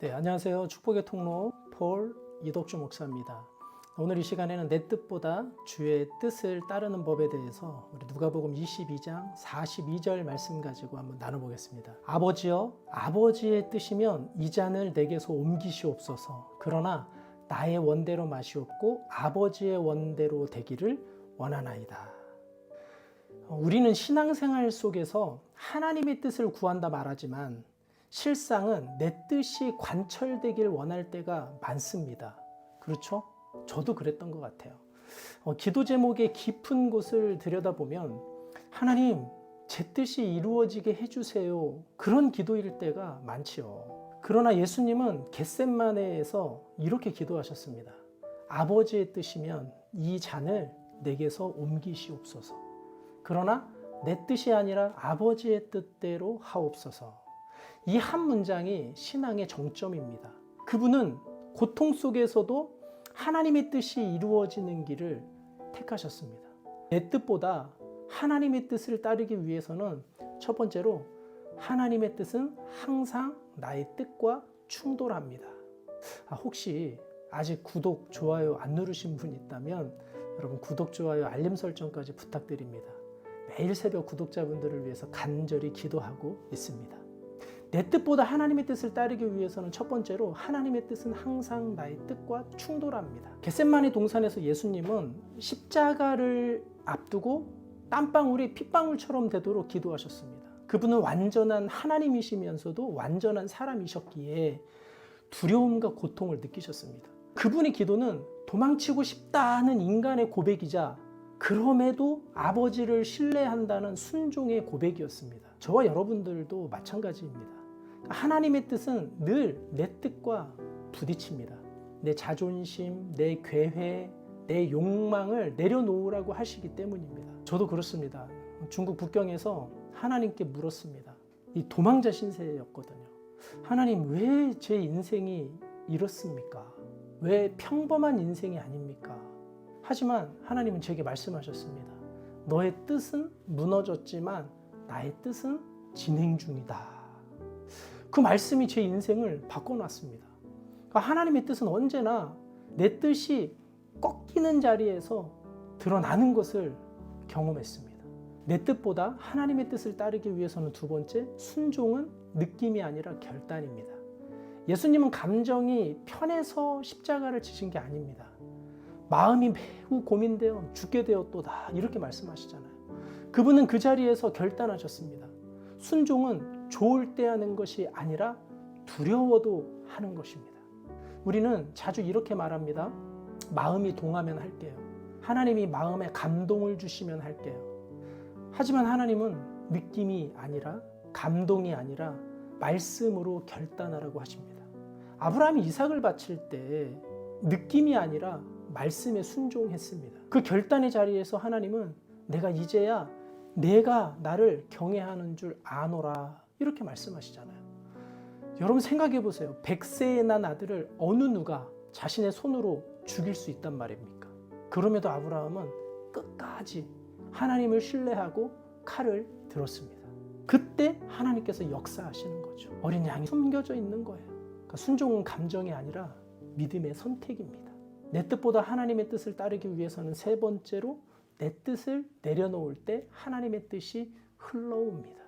네, 안녕하세요. 축복의 통로 폴 이덕주 목사입니다. 오늘 이 시간에는 내 뜻보다 주의 뜻을 따르는 법에 대해서 우리 누가복음 22장 42절 말씀 가지고 한번 나눠보겠습니다. 아버지여, 아버지의 뜻이면 이 잔을 내게서 옮기시옵소서. 그러나 나의 원대로 마시옵고 아버지의 원대로 되기를 원하나이다. 우리는 신앙생활 속에서 하나님의 뜻을 구한다 말하지만 실상은 내 뜻이 관철되길 원할 때가 많습니다. 그렇죠? 저도 그랬던 것 같아요. 기도 제목의 깊은 곳을 들여다보면 하나님, 제 뜻이 이루어지게 해주세요. 그런 기도일 때가 많지요. 그러나 예수님은 겟셋마네에서 이렇게 기도하셨습니다. 아버지의 뜻이면 이 잔을 내게서 옮기시옵소서. 그러나 내 뜻이 아니라 아버지의 뜻대로 하옵소서. 이 한 문장이 신앙의 정점입니다. 그분은 고통 속에서도 하나님의 뜻이 이루어지는 길을 택하셨습니다. 내 뜻보다 하나님의 뜻을 따르기 위해서는 첫 번째로 하나님의 뜻은 항상 나의 뜻과 충돌합니다. 혹시 아직 구독, 좋아요 안 누르신 분 있다면 여러분 구독, 좋아요, 알림 설정까지 부탁드립니다. 매일 새벽 구독자분들을 위해서 간절히 기도하고 있습니다. 내 뜻보다 하나님의 뜻을 따르기 위해서는 첫 번째로 하나님의 뜻은 항상 나의 뜻과 충돌합니다. 겟셋마네 동산에서 예수님은 십자가를 앞두고 땀방울이 핏방울처럼 되도록 기도하셨습니다. 그분은 완전한 하나님이시면서도 완전한 사람이셨기에 두려움과 고통을 느끼셨습니다. 그분의 기도는 도망치고 싶다는 인간의 고백이자 그럼에도 아버지를 신뢰한다는 순종의 고백이었습니다. 저와 여러분들도 마찬가지입니다. 하나님의 뜻은 늘 내 뜻과 부딪힙니다. 내 자존심, 내 괴회, 내 욕망을 내려놓으라고 하시기 때문입니다. 저도 그렇습니다. 중국 북경에서 하나님께 물었습니다. 이 도망자 신세였거든요. 하나님, 왜 제 인생이 이렇습니까? 왜 평범한 인생이 아닙니까? 하지만 하나님은 제게 말씀하셨습니다. 너의 뜻은 무너졌지만 나의 뜻은 진행 중이다. 그 말씀이 제 인생을 바꿔놨습니다. 그러니까 하나님의 뜻은 언제나 내 뜻이 꺾이는 자리에서 드러나는 것을 경험했습니다. 내 뜻보다 하나님의 뜻을 따르기 위해서는 두 번째, 순종은 느낌이 아니라 결단입니다. 예수님은 감정이 편해서 십자가를 지신 게 아닙니다. 마음이 매우 고민되어 죽게 되었도다 이렇게 말씀하시잖아요. 그분은 그 자리에서 결단하셨습니다. 순종은 좋을 때 하는 것이 아니라 두려워도 하는 것입니다. 우리는 자주 이렇게 말합니다. 마음이 동하면 할게요. 하나님이 마음에 감동을 주시면 할게요. 하지만 하나님은 느낌이 아니라 감동이 아니라 말씀으로 결단하라고 하십니다. 아브라함이 이삭을 바칠 때 느낌이 아니라 말씀에 순종했습니다. 그 결단의 자리에서 하나님은 내가 이제야 내가 나를 경외하는 줄 아노라 이렇게 말씀하시잖아요. 여러분 생각해 보세요. 100세에 난 아들을 어느 누가 자신의 손으로 죽일 수 있단 말입니까? 그럼에도 아브라함은 끝까지 하나님을 신뢰하고 칼을 들었습니다. 그때 하나님께서 역사하시는 거죠. 어린 양이 숨겨져 있는 거예요. 그러니까 순종은 감정이 아니라 믿음의 선택입니다. 내 뜻보다 하나님의 뜻을 따르기 위해서는 세 번째로 내 뜻을 내려놓을 때 하나님의 뜻이 흘러옵니다.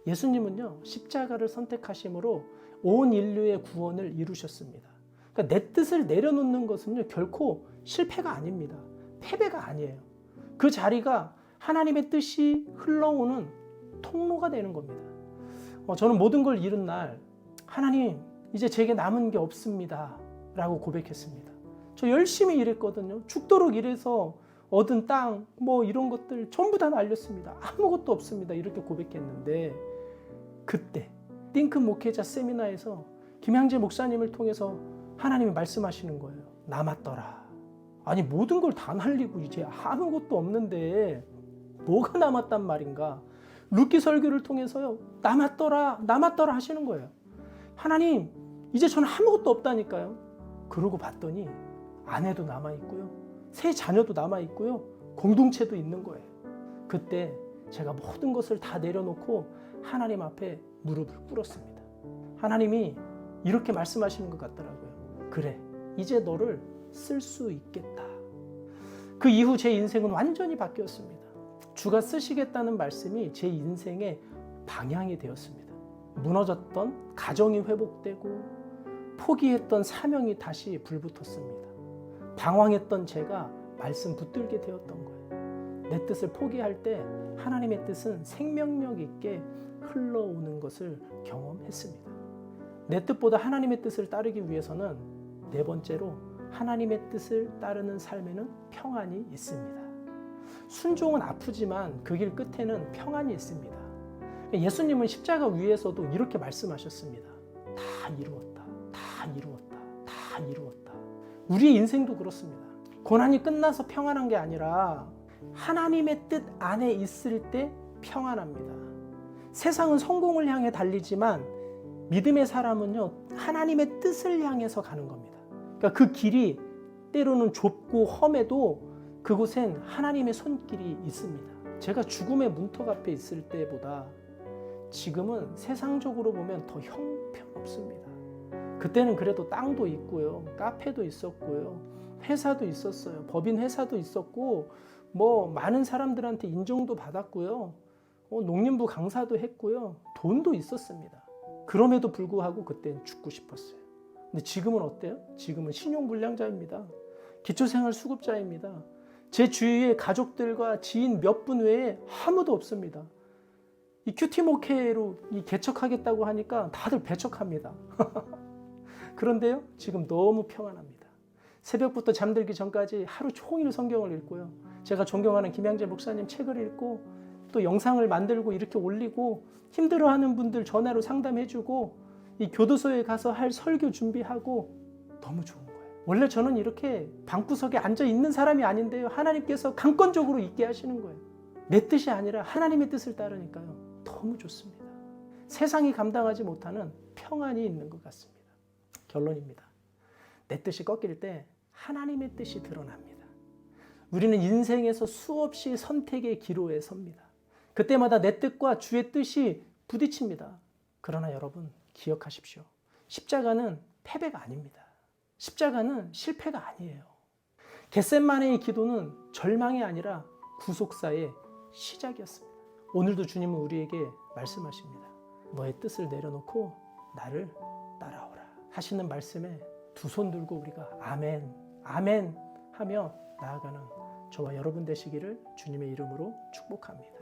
예수님은요, 십자가를 선택하심으로 온 인류의 구원을 이루셨습니다. 그러니까 내 뜻을 내려놓는 것은요, 결코 실패가 아닙니다. 패배가 아니에요. 그 자리가 하나님의 뜻이 흘러오는 통로가 되는 겁니다. 저는 모든 걸 잃은 날, 하나님, 이제 제게 남은 게 없습니다. 라고 고백했습니다. 저 열심히 일했거든요. 죽도록 일해서 얻은 땅, 이런 것들 전부 다 날렸습니다. 아무것도 없습니다. 이렇게 고백했는데 그때 띵크 목회자 세미나에서 김양재 목사님을 통해서 하나님이 말씀하시는 거예요. 남았더라. 아니 모든 걸 다 날리고 이제 아무것도 없는데 뭐가 남았단 말인가. 루키 설교를 통해서요. 남았더라 하시는 거예요. 하나님, 이제 저는 아무것도 없다니까요. 그러고 봤더니 아내도 남아있고요. 세 자녀도 남아있고요. 공동체도 있는 거예요. 그때 제가 모든 것을 다 내려놓고 하나님 앞에 무릎을 꿇었습니다. 하나님이 이렇게 말씀하시는 것 같더라고요. 그래, 이제 너를 쓸 수 있겠다. 그 이후 제 인생은 완전히 바뀌었습니다. 주가 쓰시겠다는 말씀이 제 인생의 방향이 되었습니다. 무너졌던 가정이 회복되고 포기했던 사명이 다시 불붙었습니다. 방황했던 제가 말씀 붙들게 되었던 거예요. 내 뜻을 포기할 때 하나님의 뜻은 생명력 있게 흘러오는 것을 경험했습니다. 내 뜻보다 하나님의 뜻을 따르기 위해서는 네 번째로 하나님의 뜻을 따르는 삶에는 평안이 있습니다. 순종은 아프지만 그 길 끝에는 평안이 있습니다. 예수님은 십자가 위에서도 이렇게 말씀하셨습니다. 다 이루었다. 다 이루었다. 다 이루었다. 우리의 인생도 그렇습니다. 고난이 끝나서 평안한 게 아니라 하나님의 뜻 안에 있을 때 평안합니다. 세상은 성공을 향해 달리지만 믿음의 사람은요, 하나님의 뜻을 향해서 가는 겁니다. 그러니까 그 길이 때로는 좁고 험해도 그곳엔 하나님의 손길이 있습니다. 제가 죽음의 문턱 앞에 있을 때보다 지금은 세상적으로 보면 더 형편없습니다. 그때는 그래도 땅도 있고요, 카페도 있었고요, 회사도 있었어요. 법인 회사도 있었고 많은 사람들한테 인정도 받았고요, 농림부 강사도 했고요, 돈도 있었습니다. 그럼에도 불구하고 그때는 죽고 싶었어요. 근데 지금은 어때요? 지금은 신용불량자입니다. 기초생활수급자입니다. 제 주위에 가족들과 지인 몇 분 외에 아무도 없습니다. 이 큐티모케로 개척하겠다고 하니까 다들 배척합니다. 그런데요, 지금 너무 평안합니다. 새벽부터 잠들기 전까지 하루 종일 성경을 읽고요, 제가 존경하는 김양재 목사님 책을 읽고 또 영상을 만들고 이렇게 올리고 힘들어하는 분들 전화로 상담해주고 이 교도소에 가서 할 설교 준비하고 너무 좋은 거예요. 원래 저는 이렇게 방구석에 앉아 있는 사람이 아닌데요, 하나님께서 강권적으로 있게 하시는 거예요. 내 뜻이 아니라 하나님의 뜻을 따르니까요, 너무 좋습니다. 세상이 감당하지 못하는 평안이 있는 것 같습니다. 결론입니다. 내 뜻이 꺾일 때 하나님의 뜻이 드러납니다. 우리는 인생에서 수없이 선택의 기로에 섭니다. 그때마다 내 뜻과 주의 뜻이 부딪힙니다. 그러나 여러분 기억하십시오. 십자가는 패배가 아닙니다. 십자가는 실패가 아니에요. 겟세마네의 기도는 절망이 아니라 구속사의 시작이었습니다. 오늘도 주님은 우리에게 말씀하십니다. 너의 뜻을 내려놓고 나를 따라오라 하시는 말씀에 두 손 들고 우리가 아멘, 아멘 하며 나아가는 저와 여러분 되시기를 주님의 이름으로 축복합니다.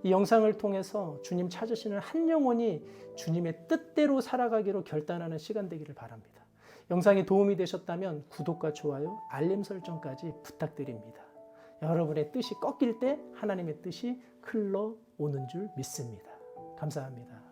이 영상을 통해서 주님 찾으시는 한 영혼이 주님의 뜻대로 살아가기로 결단하는 시간 되기를 바랍니다. 영상이 도움이 되셨다면 구독과 좋아요, 알림 설정까지 부탁드립니다. 여러분의 뜻이 꺾일 때 하나님의 뜻이 흘러오는 줄 믿습니다. 감사합니다.